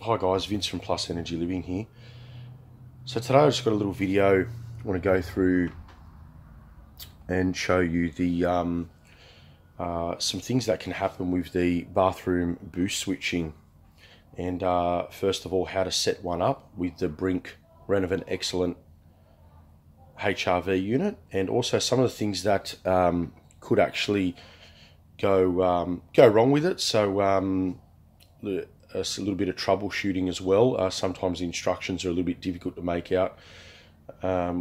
Hi guys, Vince from Plus Energy Living here. So today I've just got a little video I want to go through and show you the some things that can happen with the bathroom boost switching. And first of all, how to set one up with the Brink Renovant Excellent HRV unit, and also some of the things that could actually go wrong with it. So a little bit of troubleshooting as well. Sometimes the instructions are a little bit difficult to make out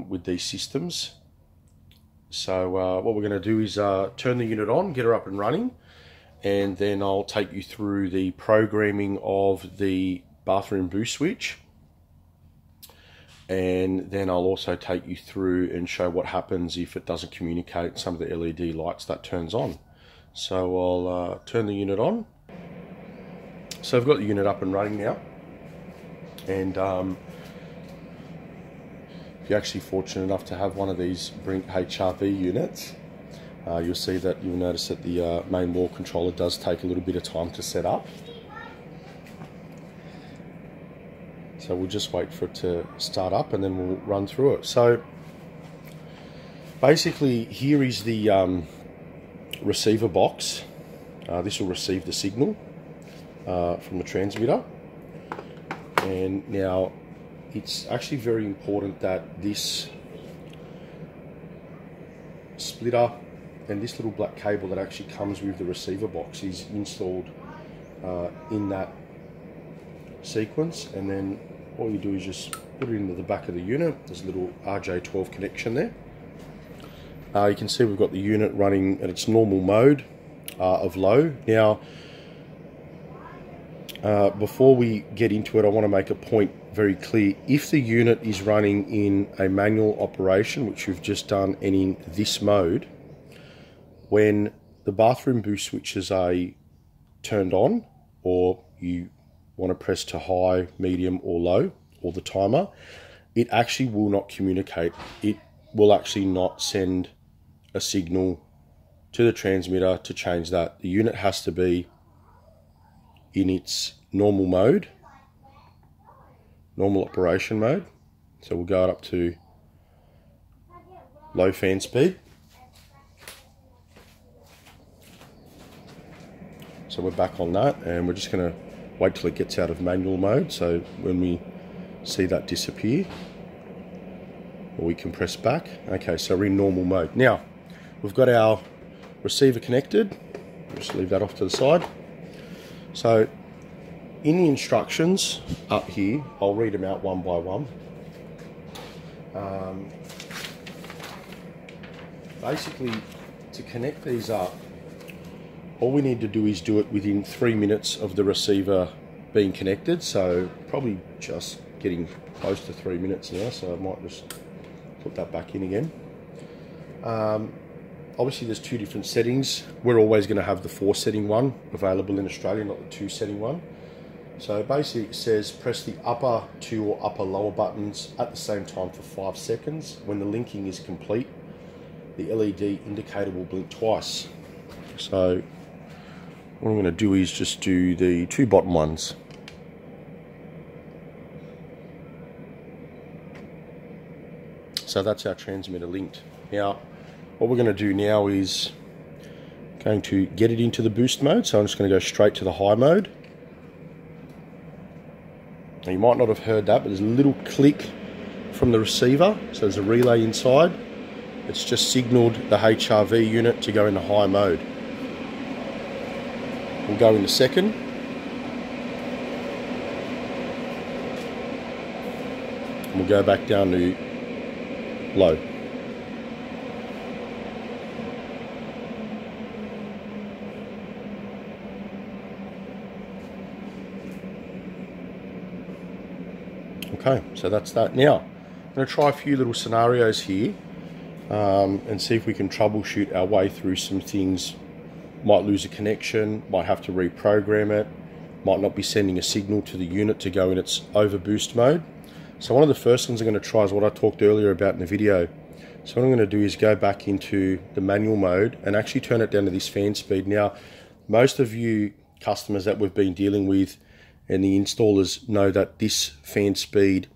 with these systems. So what we're going to do is turn the unit on, get her up and running, and then I'll take you through the programming of the bathroom boost switch, and then I'll also take you through and show what happens if it doesn't communicate some of the LED lights that turns on. So I'll turn the unit on. So I've got the unit up and running now, and if you're actually fortunate enough to have one of these Brink HRV units, you'll see that you'll notice that the main wall controller does take a little bit of time to set up. So we'll just wait for it to start up and then we'll run through it. So basically here is the receiver box. This will receive the signal from the transmitter, and now it's actually very important that this splitter and this little black cable that actually comes with the receiver box is installed in that sequence, and then all you do is just put it into the back of the unit. There's a little RJ12 connection there. You can see we've got the unit running at its normal mode of low. Now before we get into it, I want to make a point very clear. If the unit is running in a manual operation, which we've just done, and in this mode, when the bathroom boost switches are turned on, or you want to press to high, medium or low, or the timer, it actually will not communicate. It will actually not send a signal to the transmitter to change that. The unit has to be in its normal mode, normal operation mode. So we'll go up to low fan speed. So we're back on that, and we're just going to wait till it gets out of manual mode. So when we see that disappear, we can press back. Okay, so we're in normal mode. Now we've got our receiver connected. Just leave that off to the side. So in the instructions up here, I'll read them out one by one. Basically, to connect these up, all we need to do is do it within 3 minutes of the receiver being connected. So probably just getting close to 3 minutes now, so I might just put that back in again. Obviously there's two different settings. We're always going to have the 4 setting one available in Australia, not the 2 setting one. So basically it says press the upper 2 or upper lower buttons at the same time for 5 seconds. When the linking is complete, the LED indicator will blink twice. So what I'm going to do is just do the 2 bottom ones. So that's our transmitter linked. Now what we're going to do now is going to get it into the boost mode. So I'm just going to go straight to the high mode. Now you might not have heard that, but there's a little click from the receiver. So there's a relay inside. It's just signaled the HRV unit to go into high mode. We'll go into second. And we'll go back down to low. Okay, so that's that. Now, I'm going to try a few little scenarios here and see if we can troubleshoot our way through some things. Might lose a connection, might have to reprogram it, might not be sending a signal to the unit to go in its overboost mode. So one of the first things I'm going to try is what I talked earlier about in the video. So what I'm going to do is go back into the manual mode and actually turn it down to this fan speed. Now, most of you customers that we've been dealing with and the installers know that this fan speed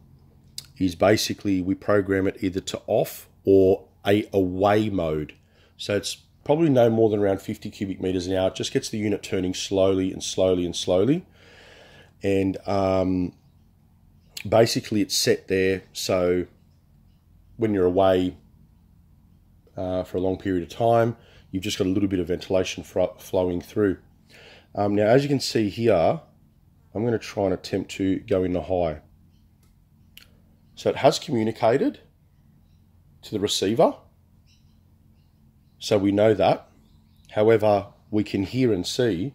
is basically, we program it either to off or a away mode. So it's probably no more than around 50 cubic meters an hour. It just gets the unit turning slowly and slowly and slowly. And basically it's set there so when you're away for a long period of time, you've just got a little bit of ventilation flowing through. Now, as you can see here, I'm going to try and attempt to go into high. So it has communicated to the receiver, so we know that. However, we can hear and see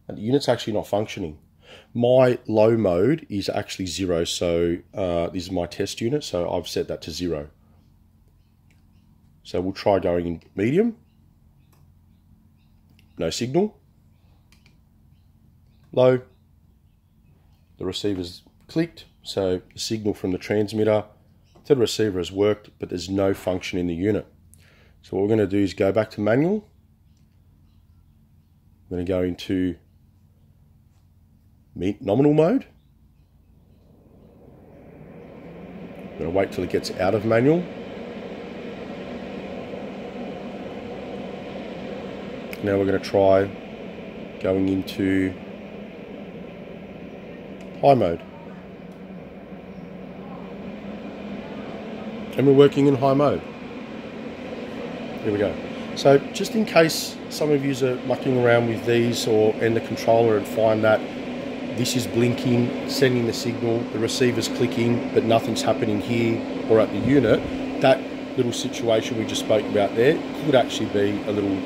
that the unit's actually not functioning. My low mode is actually 0, so this is my test unit, so I've set that to 0. So we'll try going in medium. No signal. Low. The receiver's clicked, so the signal from the transmitter to the receiver has worked, but there's no function in the unit. So what we're going to do is go back to manual. I'm going to go into nominal mode. I'm going to wait till it gets out of manual. Now we're going to try going into high mode. And we're working in high mode. Here we go. So just in case some of you are mucking around with these and the controller and find that this is blinking, sending the signal, the receiver's clicking, but nothing's happening here or at the unit, that little situation we just spoke about there could actually be a little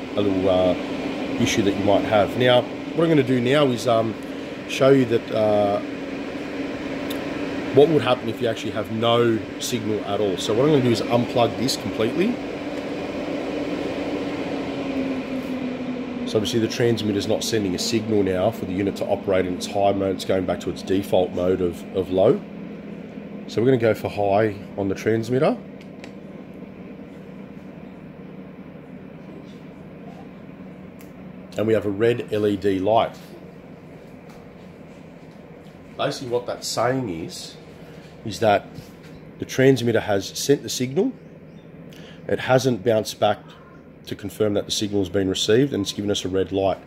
issue that you might have. Now, what I'm going to do now is show you that what would happen if you actually have no signal at all. So what I'm going to do is unplug this completely. So obviously the transmitter is not sending a signal now for the unit to operate in its high mode. It's going back to its default mode of low. So we're going to go for high on the transmitter. And we have a red LED light. Basically what that's saying is that the transmitter has sent the signal. It hasn't bounced back to confirm that the signal has been received, and it's given us a red light.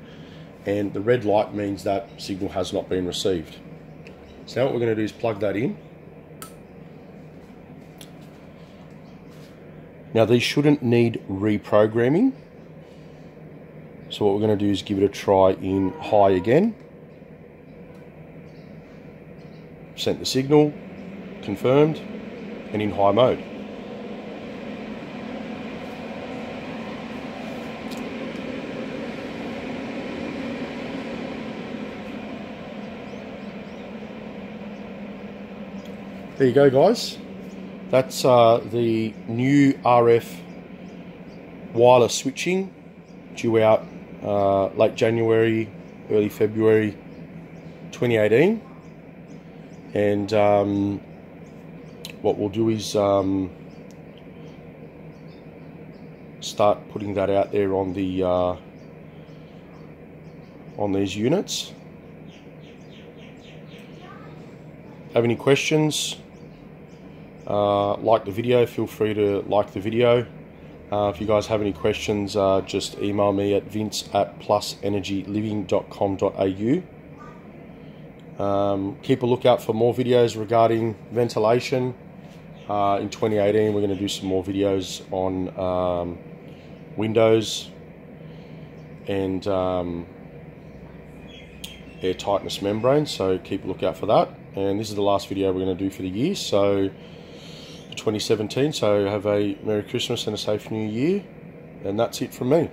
And the red light means that signal has not been received. So now what we're going to do is plug that in. Now these shouldn't need reprogramming. So what we're going to do is give it a try in high again. Sent the signal, confirmed, and in high mode. There you go, guys. That's the new RF wireless switching due out late January, early February 2018. And what we'll do is start putting that out there on the on these units. Have any questions? Like the video, feel free to like the video. If you guys have any questions, just email me at vince@plusenergyliving.com.au. Keep a lookout for more videos regarding ventilation. In 2018, we're going to do some more videos on windows and air tightness membranes, so keep a lookout for that. And this is the last video we're going to do for the year, so 2017. So have a Merry Christmas and a safe New Year, and that's it from me.